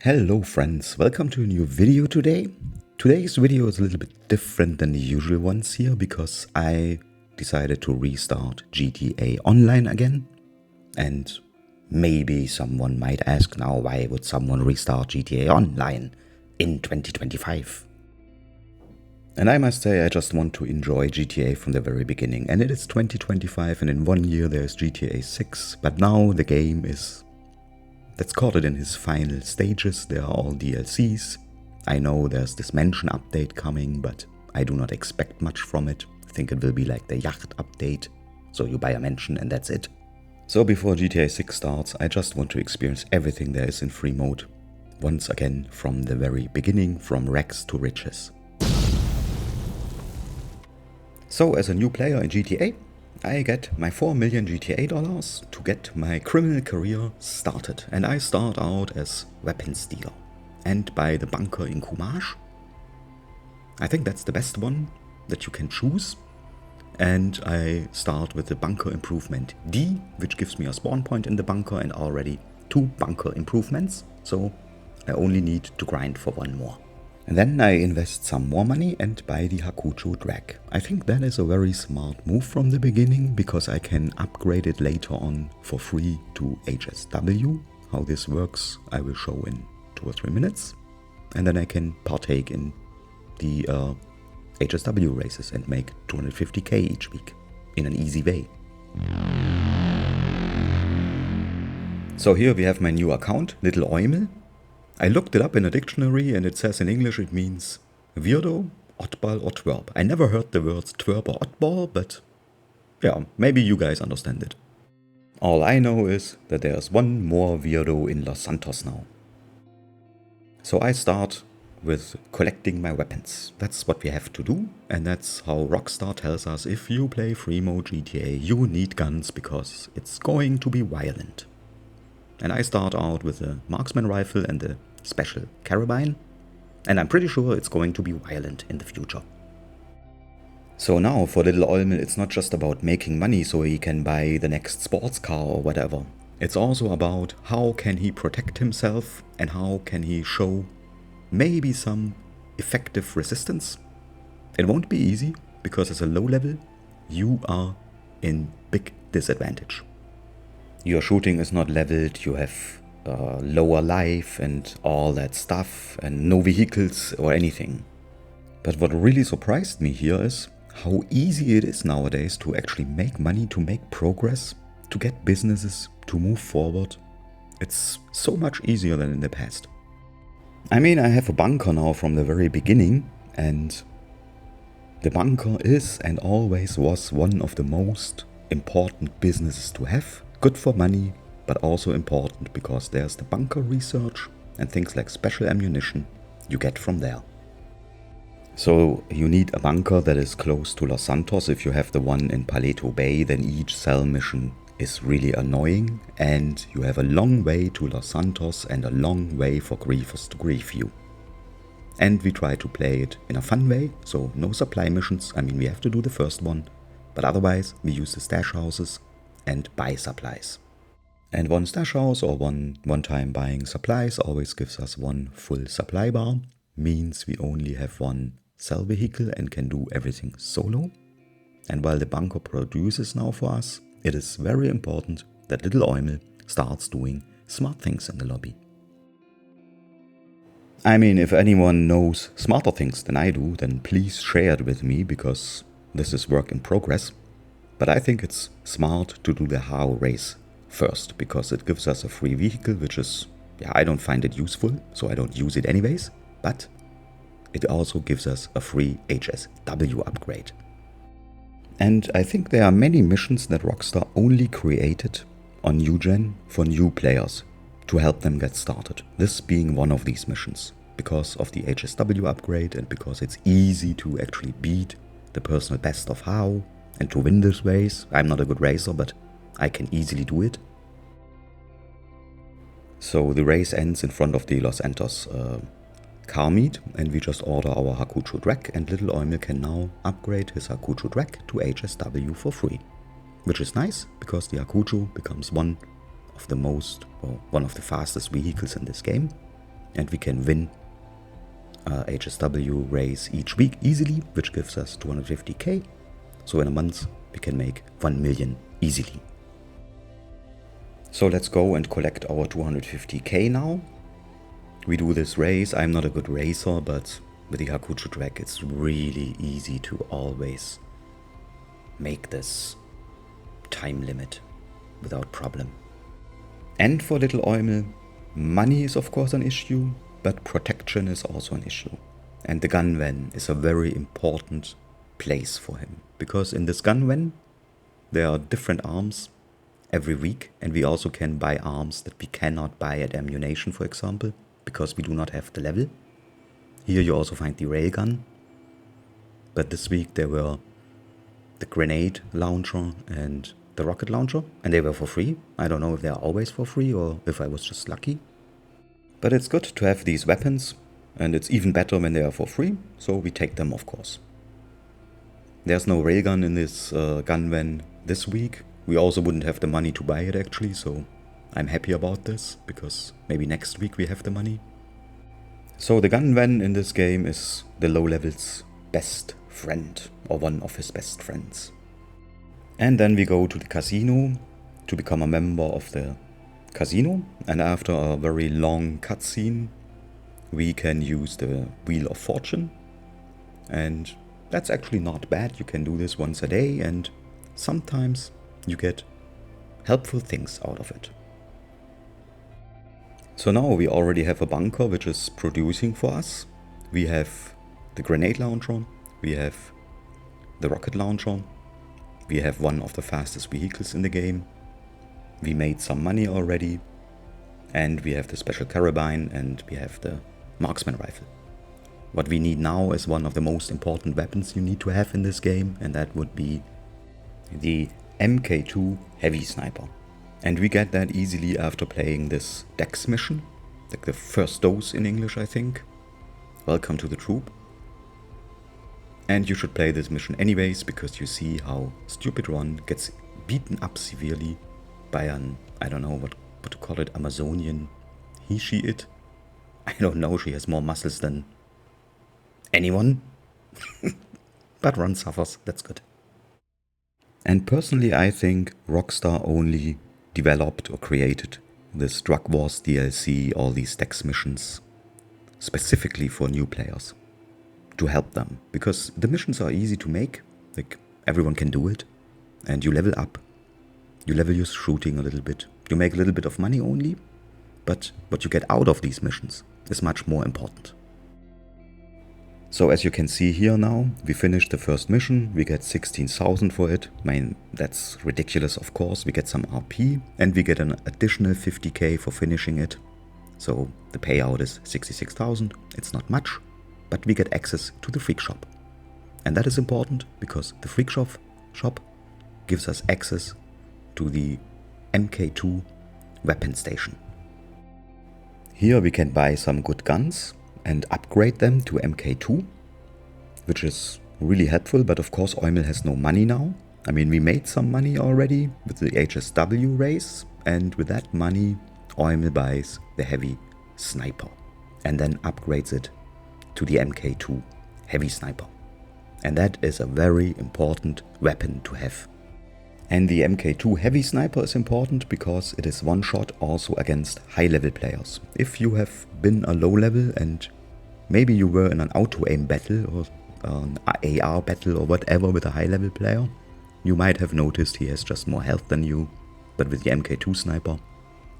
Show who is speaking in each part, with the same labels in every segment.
Speaker 1: Hello friends, welcome to a new video today. Today's video is a little bit different than the usual ones here because I decided to restart GTA Online again. And maybe someone might ask now, why would someone restart GTA Online in 2025? And I must say, I just want to enjoy GTA from the very beginning. And it is 2025 and in 1 year there's GTA 6, but now the game is, let's call it, in his final stages. There are all DLCs. I know there's this mansion update coming, but I do not expect much from it. I think it will be like the yacht update. So you buy a mansion and that's it. So before GTA 6 starts, I just want to experience everything there is in free mode. Once again, from the very beginning, from rags to riches. So as a new player in GTA, I get my 4 million GTA dollars to get my criminal career started. And I start out as weapons dealer and buy the bunker in Kumage. I think that's the best one that you can choose. And I start with the bunker improvement D, which gives me a spawn point in the bunker and already 2 bunker improvements. So I only need to grind for 1 more. And then I invest some more money and buy the Hakucho Drag. I think that is a very smart move from the beginning because I can upgrade it later on for free to HSW. How this works I will show in 2 or 3 minutes. And then I can partake in the HSW races and make 250k each week in an easy way. So here we have my new account, Little Eumel. I looked it up in a dictionary and it says in English it means weirdo, oddball or twerp. I never heard the words twerp or oddball, but yeah, maybe you guys understand it. All I know is that there's one more weirdo in Los Santos now. So I start with collecting my weapons. That's what we have to do, and that's how Rockstar tells us if you play Freemode GTA, you need guns because it's going to be violent. And I start out with a marksman rifle and a special carabine, and I'm pretty sure it's going to be violent in the future. So now for Little Eumel, it's not just about making money so he can buy the next sports car or whatever. It's also about how can he protect himself and how can he show maybe some effective resistance. It won't be easy because as a low level, you are in big disadvantage. Your shooting is not leveled, you have lower life and all that stuff and no vehicles or anything. But what really surprised me here is how easy it is nowadays to actually make money, to make progress, to get businesses, to move forward. It's so much easier than in the past. I mean, I have a bunker now from the very beginning, and the bunker is and always was one of the most important businesses to have. Good for money, but also important because there's the bunker research and things like special ammunition you get from there. So you need a bunker that is close to Los Santos. If you have the one in Paleto Bay, then each cell mission is really annoying and you have a long way to Los Santos and a long way for griefers to grief you. And we try to play it in a fun way, so no supply missions. I mean, we have to do the first one, but otherwise we use the stash houses and buy supplies. And one stash house or one time buying supplies always gives us 1 full supply bar, means we only have 1 cell vehicle and can do everything solo. And while the bunker produces now for us, it is very important that Little Eumel starts doing smart things in the lobby. I mean, if anyone knows smarter things than I do, then please share it with me because this is work in progress. But I think it's smart to do the Haos race first, because it gives us a free vehicle, which is, yeah, I don't find it useful, so I don't use it anyways, but it also gives us a free HSW upgrade. And I think there are many missions that Rockstar only created on new gen for new players to help them get started. This being one of these missions, because of the HSW upgrade and because it's easy to actually beat the personal best of Haos. And to win this race, I'm not a good racer, but I can easily do it. So the race ends in front of the Los Santos car meet, and we just order our Hakucho Drag, and Little Eumel can now upgrade his Hakucho Drag to HSW for free. Which is nice, because the Hakucho becomes one of the most, or one of the fastest vehicles in this game. and we can win HSW race each week easily, which gives us 250k. So in a month we can make 1 million easily. So let's go and collect our 250k now. We do this race. I'm not a good racer, but with the Hakuchu track it's really easy to always make this time limit without problem. And for little Eumel, money is of course an issue, but protection is also an issue. And the gun van is a very important place for him, because in this gun van there are different arms every week, and we also can buy arms that we cannot buy at ammunition, for example, because we do not have the level. Here you also find the railgun, but this week there were the grenade launcher and the rocket launcher, and they were for free. I don't know if they are always for free or if I was just lucky. But it's good to have these weapons, and it's even better when they are for free, so we take them of course. There's no railgun in this gun van this week. We also wouldn't have the money to buy it actually, so I'm happy about this, because maybe next week we have the money. So the gun van in this game is the low level's best friend, or one of his best friends. And then we go to the casino to become a member of the casino, and after a very long cutscene we can use the Wheel of Fortune, and that's actually not bad. You can do this once a day and sometimes you get helpful things out of it. So now we already have a bunker which is producing for us. We have the grenade launcher, we have the rocket launcher, we have one of the fastest vehicles in the game. We made some money already, and we have the special carabine, and we have the marksman rifle. What we need now is one of the most important weapons you need to have in this game, and that would be the Mk2 Heavy Sniper. And we get that easily after playing this Dex mission, like the first dose in English I think. Welcome to the troop. And you should play this mission anyways, because you see how Stupid Ron gets beaten up severely by an, I don't know what to call it, Amazonian he, she, it. I don't know, she has more muscles than anyone. But Ron suffers, that's good. And personally I think Rockstar only developed or created this Drug Wars DLC, all these Dex missions, specifically for new players, to help them. Because the missions are easy to make, like everyone can do it, and you level up. You level your shooting a little bit. You make a little bit of money only, but what you get out of these missions is much more important. So as you can see here now, we finished the first mission, we get 16,000 for it. I mean, that's ridiculous of course. We get some RP and we get an additional 50k for finishing it. So the payout is 66,000, it's not much, but we get access to the Freak Shop. And that is important because the Freak Shop gives us access to the Mk2 weapon station. Here we can buy some good guns and upgrade them to Mk2, which is really helpful, but of course Eumel has no money now. I mean, we made some money already with the HSW race, and with that money Eumel buys the Heavy Sniper and then upgrades it to the Mk2 Heavy Sniper. And that is a very important weapon to have. And the Mk2 Heavy Sniper is important because it is one shot also against high level players. If you have been a low level and maybe you were in an auto-aim battle or an AR battle or whatever with a high level player, you might have noticed he has just more health than you, but with the Mk2 Sniper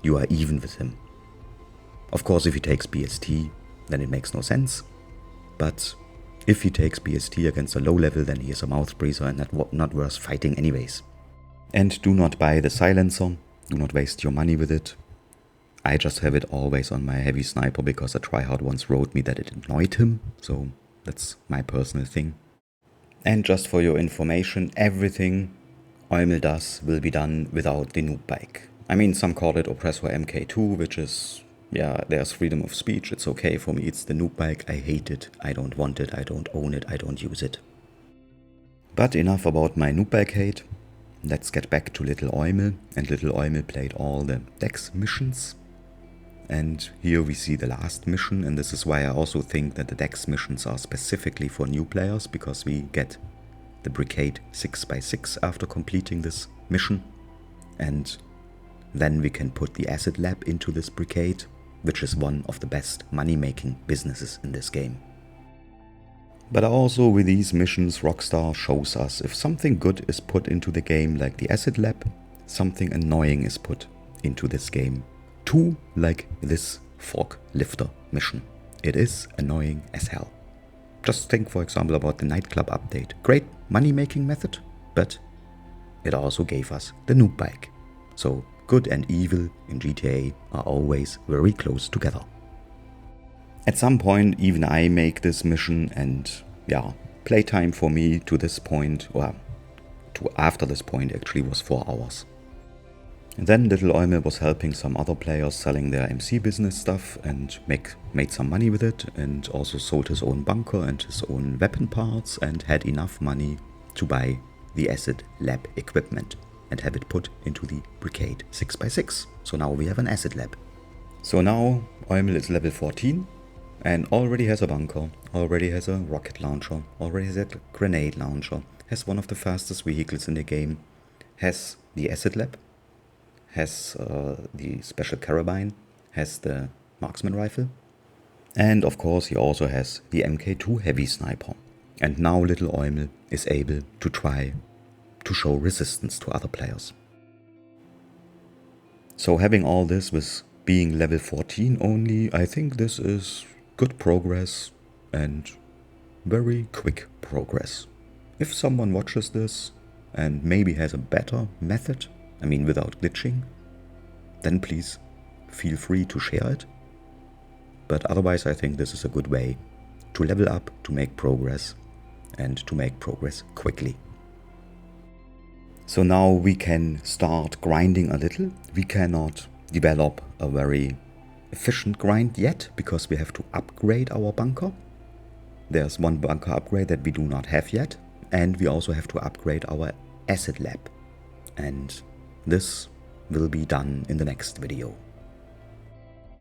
Speaker 1: you are even with him. Of course if he takes BST then it makes no sense, but if he takes BST against a low level then he is a mouth breather and not worth fighting anyways. And do not buy the silencer, do not waste your money with it. I just have it always on my Heavy Sniper because a Tryhard once wrote me that it annoyed him, so that's my personal thing. And just for your information, everything Eumel does will be done without the Noobbiker. I mean, some call it Oppressor Mk2, which is, yeah, there's freedom of speech, it's okay. For me it's the Noobbiker, I hate it, I don't want it, I don't own it, I don't use it. But enough about my Noobbiker hate. Let's get back to Little Eumel, and Little Eumel played all the Dex missions. And here we see the last mission, and this is why I also think that the Dex missions are specifically for new players, because we get the Brigade 6x6 after completing this mission. And then we can put the acid lab into this brigade, which is one of the best money-making businesses in this game. But also with these missions, Rockstar shows us if something good is put into the game like the acid lab, something annoying is put into this game too, like this fork lifter mission. It is annoying as hell. Just think, for example, about the nightclub update. Great money-making method, but it also gave us the noob bike. So good and evil in GTA are always very close together. At some point even I make this mission, and yeah, playtime for me to this point, or to after this point actually, was 4 hours. And then Little Eumel was helping some other players selling their MC business stuff and made some money with it, and also sold his own bunker and his own weapon parts, and had enough money to buy the acid lab equipment and have it put into the Brigade 6x6. So now we have an acid lab. So now Eumel is level 14 and already has a bunker, already has a rocket launcher, already has a grenade launcher, has one of the fastest vehicles in the game, has the acid lab, has the special carabine, has the marksman rifle, and of course he also has the Mk2 Heavy Sniper. And now Little Eumel is able to try to show resistance to other players. So having all this with being level 14 only, I think this is good progress and very quick progress. If someone watches this and maybe has a better method, I mean without glitching, then please feel free to share it. But otherwise I think this is a good way to level up, to make progress, and to make progress quickly. So now we can start grinding a little. We cannot develop a very efficient grind yet, because we have to upgrade our bunker. There's one bunker upgrade that we do not have yet, and we also have to upgrade our acid lab. And this will be done in the next video.